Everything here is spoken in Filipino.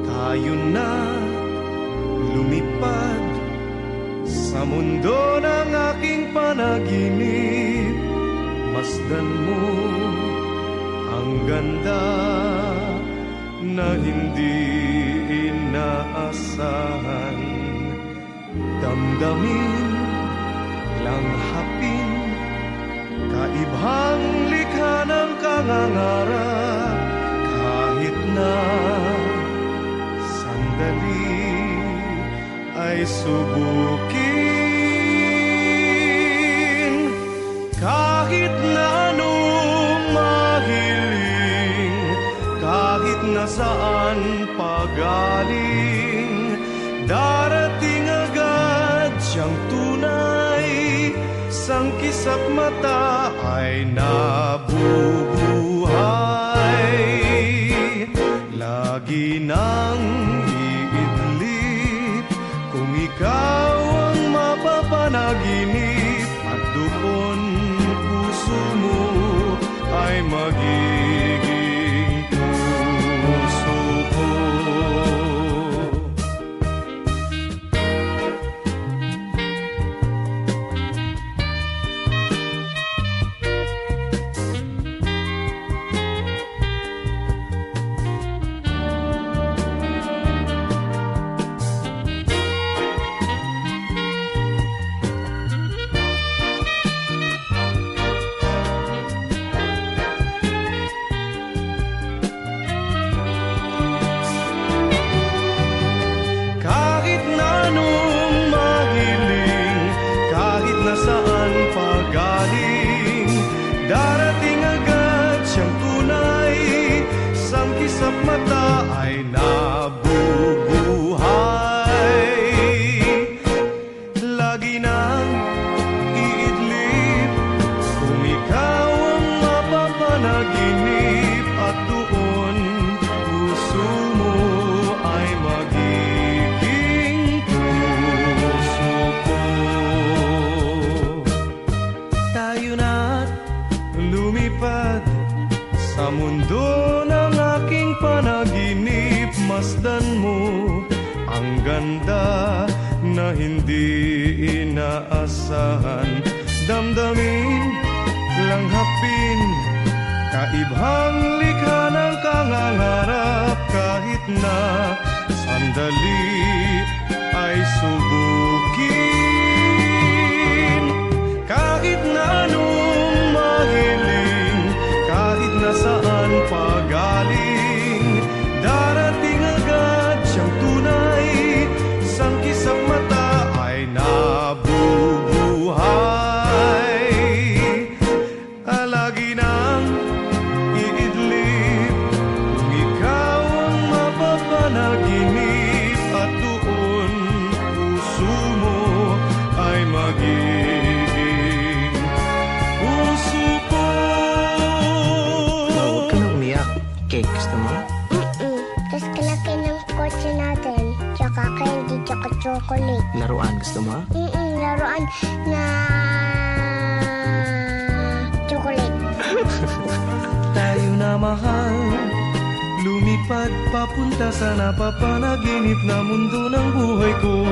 Tayo na lumipad sa mundo ng aking panaginip. Masdan mo ang ganda na hindi inaasahan. Damdamin, langhapin, kaibhang likha ng kangangarap. Kahit na sandali ay subukin. Kahit na anong mahiling, kahit na saan pagaling, darating agad siyang tunay. Sang kisap mata ay nabubuhay. Lagi nang iidlip kung ikaw ang mapapanaginip, at doon puso mo ay magiging puso ko. Darating agad siyang tunay, sang kisap mata ay nabubuhay. Lagi nang iidlip kung ikaw ang mapapanaginip, at doon puso mo ay magiging puso ko. Tayo na lumipad sa mundo ng aking panaginip. Masdan mo ang ganda na hindi inaasahan. Damdamin, langhapin, kaibhang likha ng kangangarap. Kahit na sandali ay subukin. Kahit na anong mahiling, kahit na saan pagaling, darating agad siyang tunay. Sang kisap mata ay nabubuhay. Lagi nang iidlip kung ikaw ang mapapanaginip, at doon puso mo ay magiging puso ko. Huwag ka na umiyak. Cake, gusto mo? Tapos kalaki ng kotse natin. Tsaka candy, tsaka chocolate. Laruan, gusto mo? Laruan na chocolate. Tayo na mahal, lumipad papunta sa napapanaginip na mundo ng buhay ko.